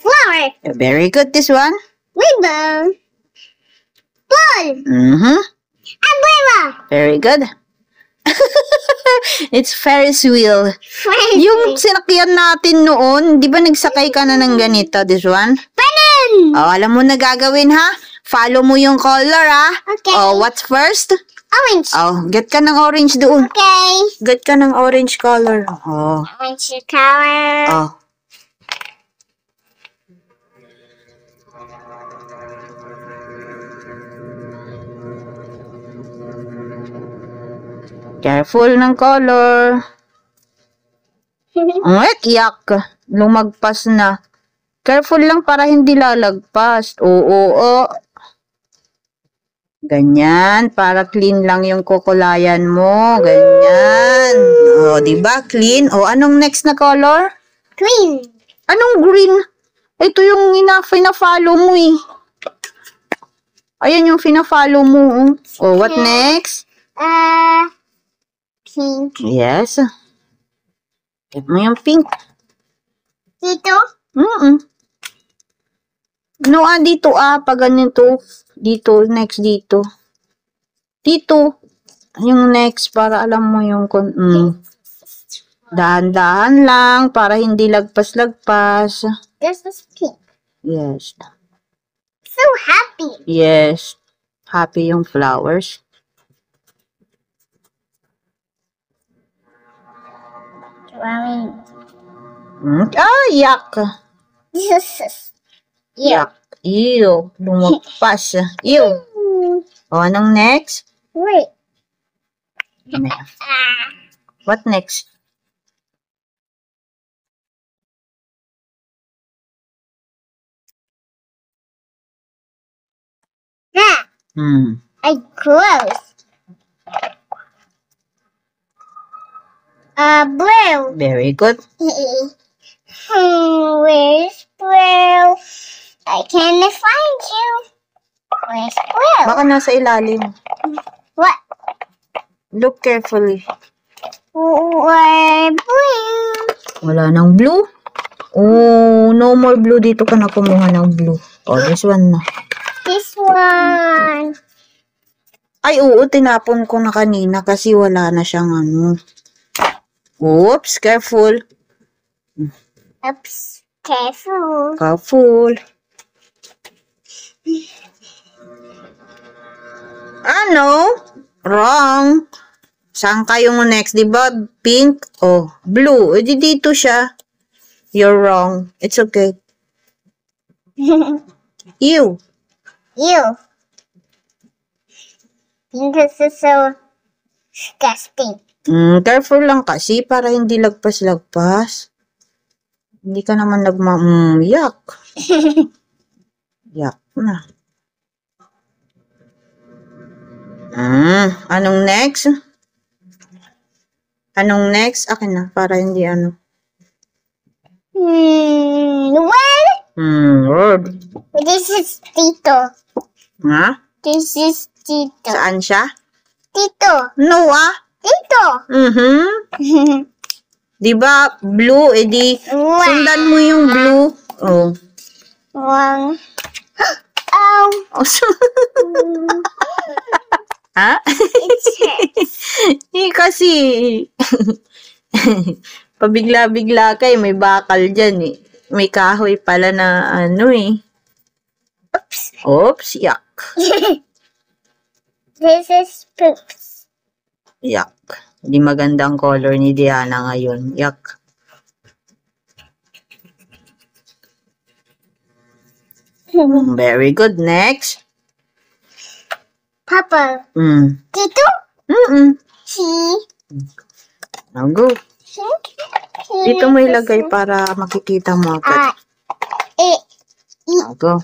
Flower. Very good, this one. Rainbow. Ball. Umbrella. Very good. It's Ferris wheel. Yung sinakyan natin noon, di ba nagsakay ka na ng ganito, this one? Banana. Oh, alam mo na gagawin, ha? Follow mo yung color, ha? Okay. Oh, what's first? Orange. Oh, get ka ng orange doon. Okay. Get ka ng orange color. Oh. Orange color. Oh. Careful ng color. Wait, yak. Lumagpas na. Careful lang para hindi lalagpas. Oo. Ganyan, para clean lang yung kukulayan mo. Ganyan. O, diba? Clean. O, anong next na color? Green. Anong green? Ito yung fina-follow mo eh. Ayan yung fina-follow mo. O, what next? Pink. Yes. Get mo yung pink. Dito? No, dito pag ganito. Dito, next dito. Dito. Yung next, para alam mo yung dahan-dahan lang, para hindi lagpas-lagpas. This is pink. Yes. So happy. Yes. Happy yung flowers. Drawing. Yak. This is Yak. Ew. Lumagpas. Ew. O, anong next? Wait. What next? I close. Blue. Very good. Where's blue? I can't find you. Where's blue? Baka nasa ilalim. What? Look carefully. Where blue? Wala nang blue. Oh, no more blue. Dito ka na kumuha ng blue. Oh, this one na. This one. Ay, oo, tinapon ko na kanina kasi wala na siyang ano. Oops, careful. Oops, careful. Careful. Ano? Wrong. Saan kayong next? Diba pink? Oh, blue. E di dito siya. You're wrong. It's okay. Ew. You. Pink is so disgusting. Careful lang kasi para hindi lagpas-lagpas. Hindi ka naman yak. Yak na. Anong next? Anong next? Akin na, para hindi ano. Word? Word. This is Tito. Ha? This is Tito. Saan siya? Tito. No, Tito. Diba, blue, edi, sundan mo yung blue. Oh. One. Oh. Ha? Kasi, pabigla-bigla kay may bakal dyan eh. May kahoy pala na ano eh. Oops. Oops, yak. This is poops. Yak. Hindi magandang color ni Diana ngayon. Yak. Very good. Next. Papa. Tito? See? Now go. Dito mo ilagay para makikita mo agad. Now go.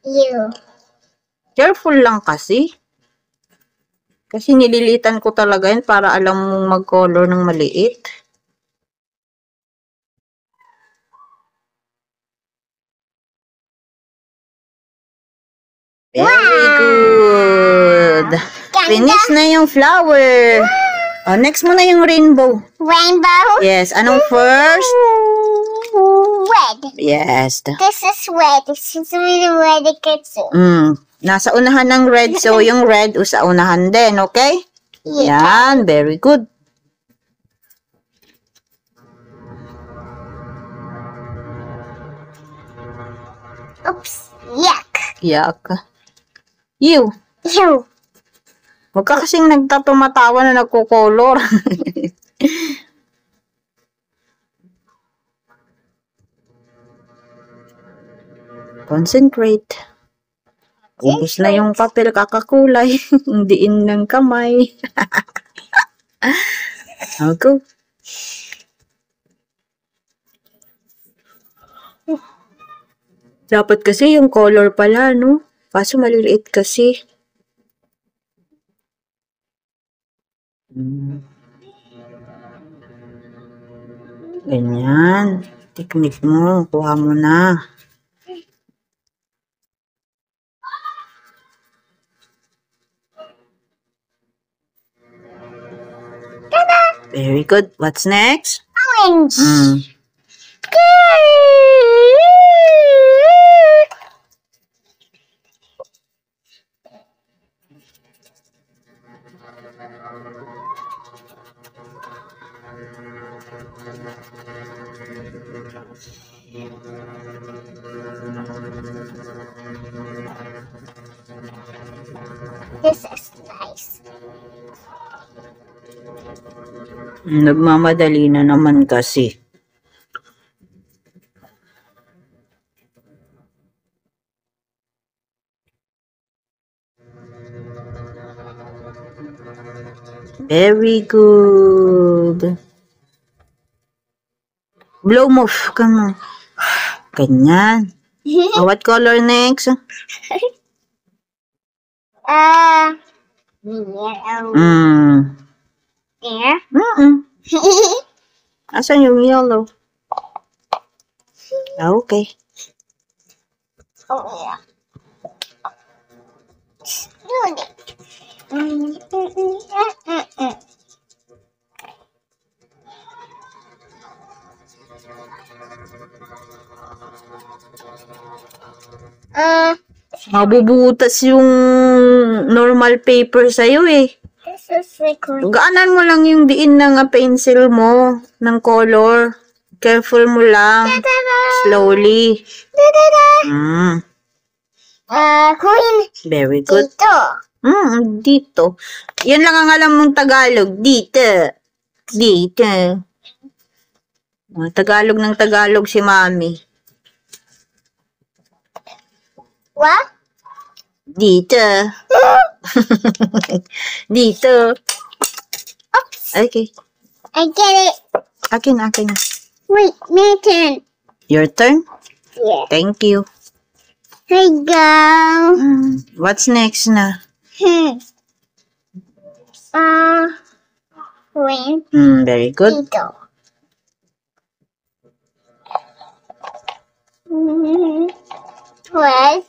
You. Careful lang kasi. Kasi nililitan ko talaga yan para alam mong mag-color ng maliit. Very good. Finish na yung flower. Oh, next mo na yung rainbow. Rainbow. Yes, anong first? Red. Yes. This is red. This is really red kitsune. Nasa unahan ng red, so yung red sa unahan din, okay? Yan, very good. Oops. Yuck. Yak. You. Ew. Huwag ka kasing nagtatumatawa na nagkukolor. Concentrate. Ubus na yung papel, kakakulay. Diin ng kamay. Okay. Dapat kasi yung color pala, no? Kaso maliliit kasi. Ganyan. Technique mo. Kuha mo na. Very good. What's next? Orange. This is nice. Nagmamadali na naman kasi. Very good. Blow mo. Come on. Ganyan. Oh, what color next? Yellow. There. Asan yung yellow? Okay. Oh, yeah. Mabubutas yung normal paper sa'yo eh. This is liquid. Gaanan mo lang yung diin ng pencil mo ng color. Careful mo lang. Slowly. Queen. Very good. Dito. Dito. Yan lang ang alam mong Tagalog. Dito. Dito. Tagalog ng Tagalog si Mami. What? Dito. Dito. Oops. Okay. I get it. Akin. Wait, my turn. Your turn? Yeah. Thank you. Here you go. What's next na? Green. Very good. Dito. Plus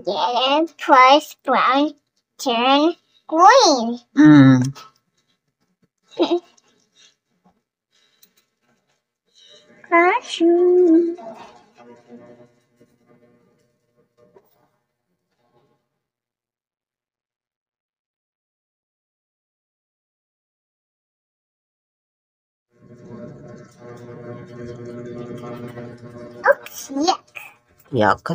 yellow plus brown turn green. Cashew. Oops, yuck. Yak.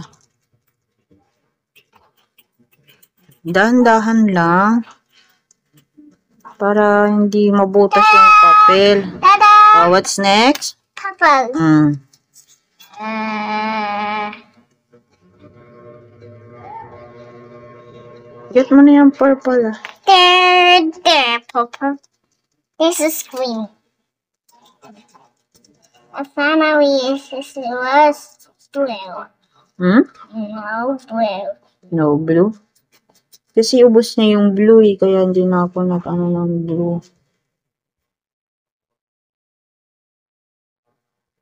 Dahan-dahan lang. Para hindi mabutas yung papel. Tada! What's next? Purple. Get mo na yung purple ah. There, purple. This is green. Finally, this was blue. No blue. No blue? Kasi ubos na yung blue eh, kaya hindi na ako nag-ano ng blue.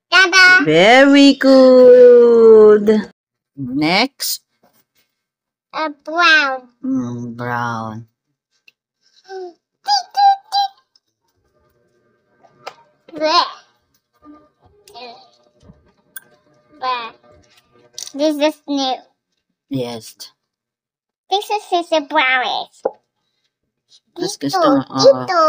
Tada! Very good! Next? Brown. Brown. Bleh. Bleh. This is new. Yes. This is a brownies. Mas Ito. gusto mo. Ito.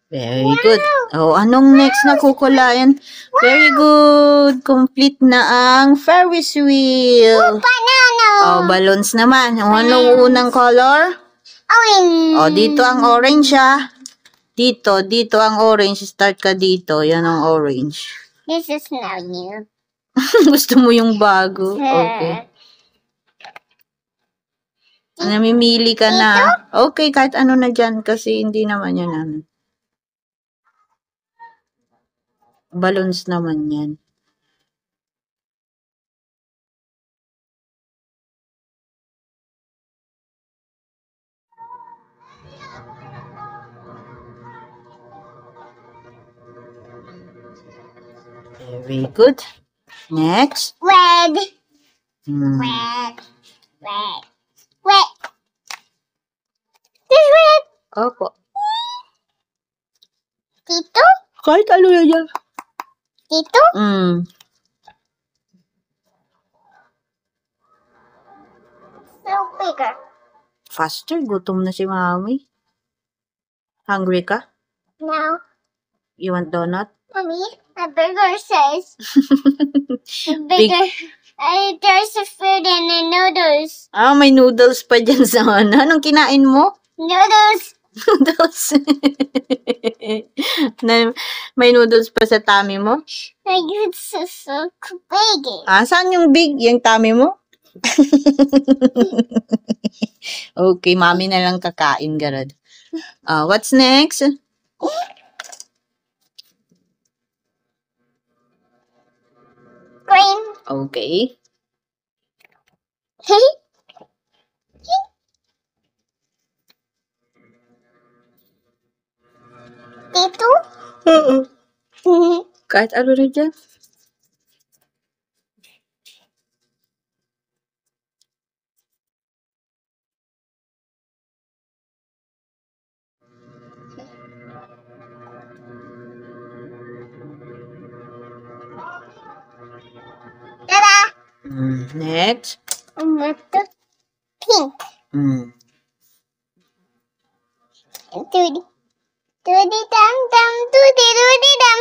Very good. Oh, anong next na kukulayan? Very good. Complete na ang Ferris wheel. Banana. Oh, balloons naman. Oh, anong unang color? Orange. Oh, dito ang orange ah. Dito ang orange. Start ka dito. Yan ang orange. This is now new. Gusto mo yung bago? Okay. Namimili ka na. Okay, kahit ano na dyan kasi hindi naman yan ano. Balloons naman yan. Very good. Next. Red. Hmm. Red. Red. Red. This red. Opo. Dito. Kahit ano na dyan. Dito. So bigger. Faster. Gutom na si Mami. Hungry ka? Now, You want donut? Mommy, a burger says bigger. There's a food and the noodles. Ah, may noodles pa dyan sa ano. Anong kinain mo? Noodles. Noodles. May noodles pa sa tummy mo? Like it's so big. Ah, saan yung big? Yung tummy mo? Okay, Mami na lang kakain, Garad. What's next? Green. Okay. Dito. Kahit ano na dyan. Tada. Next. Ito. Pink. Doody. Doody dum dum. Doody doody dum.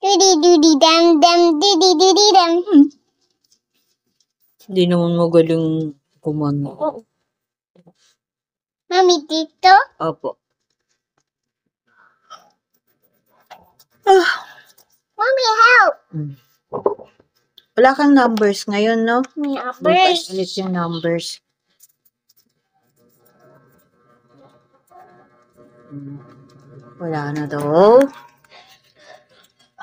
Doody doody dum dum. Doody doody dum. Hindi naman magaling kumano. Mommy, dito. Opo. Mommy, help. Wala kang numbers ngayon, no? Bukas Numbers. ulit yung numbers. Wala na daw.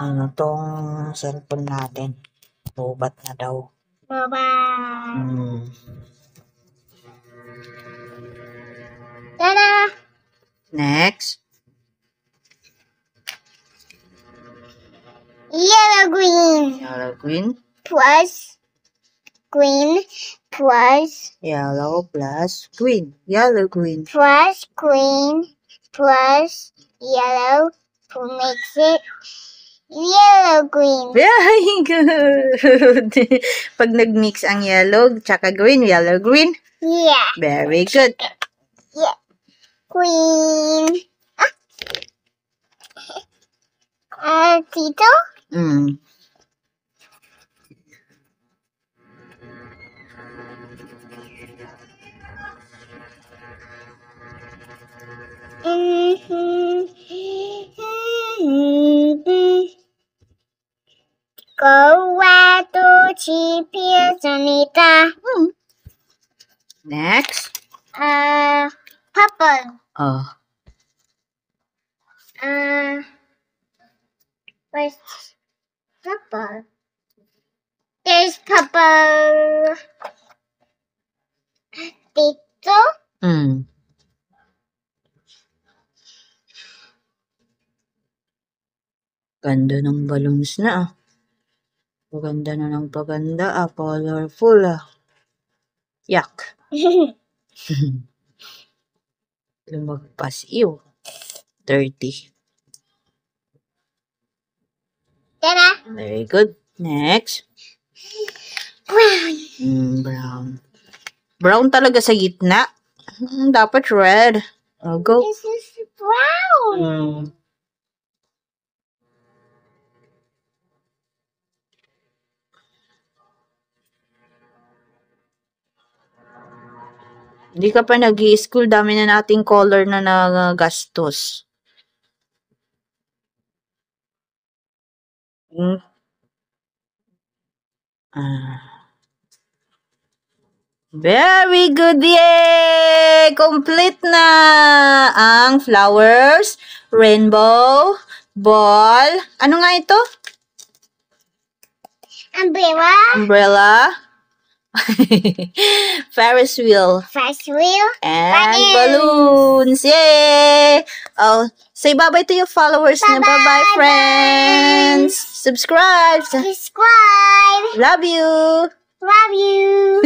Ano tong cellphone natin? Lobat na daw. Bye-bye. Tada. Next. Yellow green. Yellow, green. Plus green plus Yellow plus green. Yellow, green. plus green plus yellow to makes it yellow green. Very good. Pag nag-mix ang yellow, tsaka green, yellow, green. Yeah. Very good. Yeah. Green. Tito? Go to Chipiazanita. Next. Purple. Where's purple? There's purple. Dito? Ganda ng balloons na. Paganda na ng paganda. Colorful Yak. Lumagpas. Ew. Dirty. Tara. Very good. Next. Brown. Brown. Brown talaga sa gitna. Dapat red. Go. This is brown. Hindi ka pa nag-i-school. Dami na nating color na nagastos. Very good. Yay! Complete na ang flowers, rainbow, ball. Ano nga ito? Umbrella. Umbrella. Ferris wheel. Ferris wheel. And balloons. Yay! Oh, say bye-bye to your followers. Bye-bye, Bye-bye, friends. Subscribe. Subscribe. Love you. Love you.